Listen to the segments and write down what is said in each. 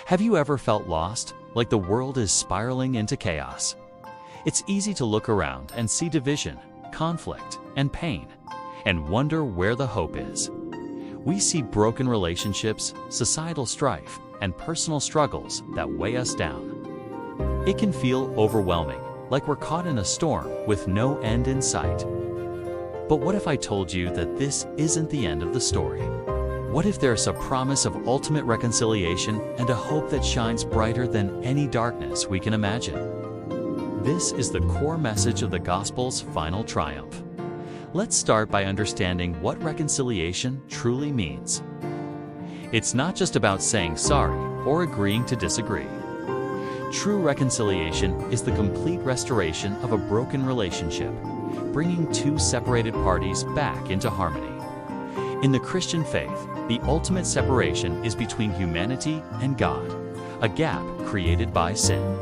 Have you ever felt lost, like the world is spiraling into chaos? It's easy to look around and see division, conflict, and pain, and wonder where the hope is. We see broken relationships, societal strife, and personal struggles that weigh us down. It can feel overwhelming, like we're caught in a storm with no end in sight. But what if I told you that this isn't the end of the story? What if there's a promise of ultimate reconciliation and a hope that shines brighter than any darkness we can imagine? This is the core message of the gospel's final triumph. Let's start by understanding what reconciliation truly means. It's not just about saying sorry or agreeing to disagree. True reconciliation is the complete restoration of a broken relationship, bringing two separated parties back into harmony. In the Christian faith, the ultimate separation is between humanity and God, a gap created by sin.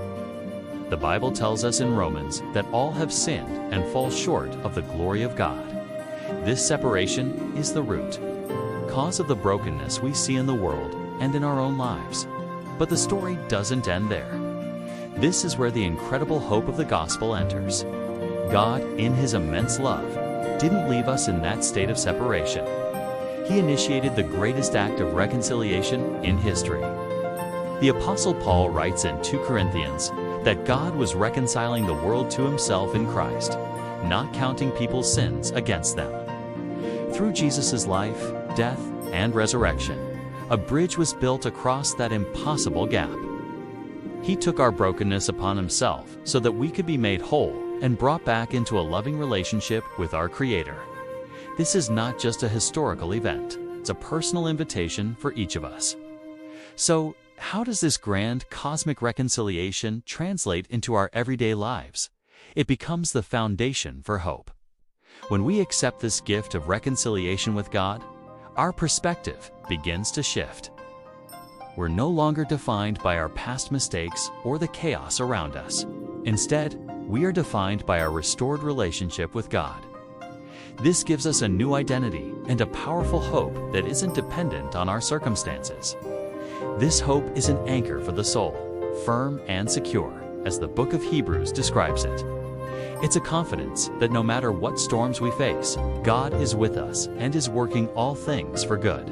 The Bible tells us in Romans that all have sinned and fall short of the glory of God. This separation is the root cause of the brokenness we see in the world and in our own lives. But the story doesn't end there. This is where the incredible hope of the gospel enters. God, in His immense love, didn't leave us in that state of separation. He initiated the greatest act of reconciliation in history. The Apostle Paul writes in 2 Corinthians that God was reconciling the world to Himself in Christ, not counting people's sins against them. Through Jesus' life, death, and resurrection, a bridge was built across that impossible gap. He took our brokenness upon Himself so that we could be made whole and brought back into a loving relationship with our Creator. This is not just a historical event, it's a personal invitation for each of us. So, how does this grand cosmic reconciliation translate into our everyday lives? It becomes the foundation for hope. When we accept this gift of reconciliation with God, our perspective begins to shift. We're no longer defined by our past mistakes or the chaos around us. Instead, we are defined by our restored relationship with God. This gives us a new identity and a powerful hope that isn't dependent on our circumstances. This hope is an anchor for the soul, firm and secure, as the book of Hebrews describes it. It's a confidence that no matter what storms we face, God is with us and is working all things for good.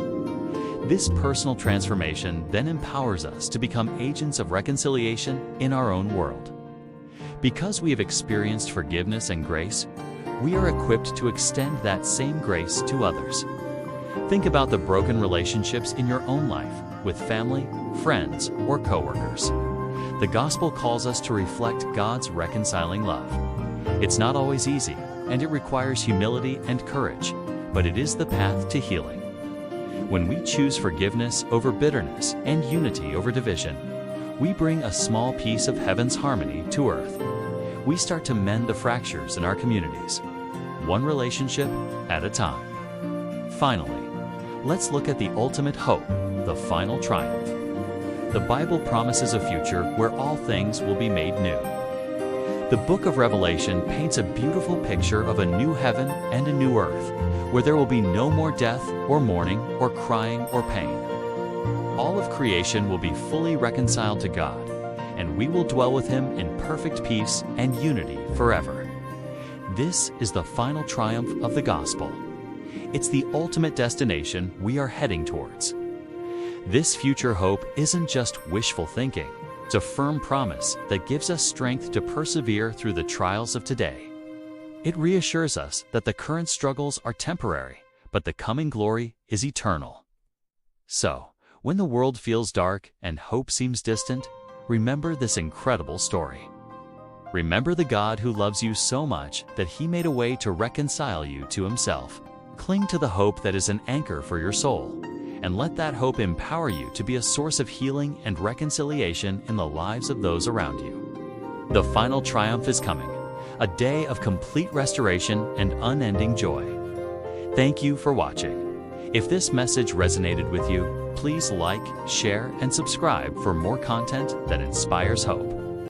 This personal transformation then empowers us to become agents of reconciliation in our own world. Because we have experienced forgiveness and grace, we are equipped to extend that same grace to others. Think about the broken relationships in your own life with family, friends, or coworkers. The gospel calls us to reflect God's reconciling love. It's not always easy, and it requires humility and courage, but it is the path to healing. When we choose forgiveness over bitterness and unity over division, we bring a small piece of heaven's harmony to earth. We start to mend the fractures in our communities, one relationship at a time. Finally, let's look at the ultimate hope, the final triumph. The Bible promises a future where all things will be made new. The book of Revelation paints a beautiful picture of a new heaven and a new earth, where there will be no more death or mourning or crying or pain. All of creation will be fully reconciled to God, and we will dwell with Him in perfect peace and unity forever. This is the final triumph of the gospel. It's the ultimate destination we are heading towards. This future hope isn't just wishful thinking. It's a firm promise that gives us strength to persevere through the trials of today. It reassures us that the current struggles are temporary, but the coming glory is eternal. So, when the world feels dark and hope seems distant, remember this incredible story. Remember the God who loves you so much that He made a way to reconcile you to Himself. Cling to the hope that is an anchor for your soul, and let that hope empower you to be a source of healing and reconciliation in the lives of those around you. The final triumph is coming, a day of complete restoration and unending joy. Thank you for watching. If this message resonated with you, please like, share, and subscribe for more content that inspires hope.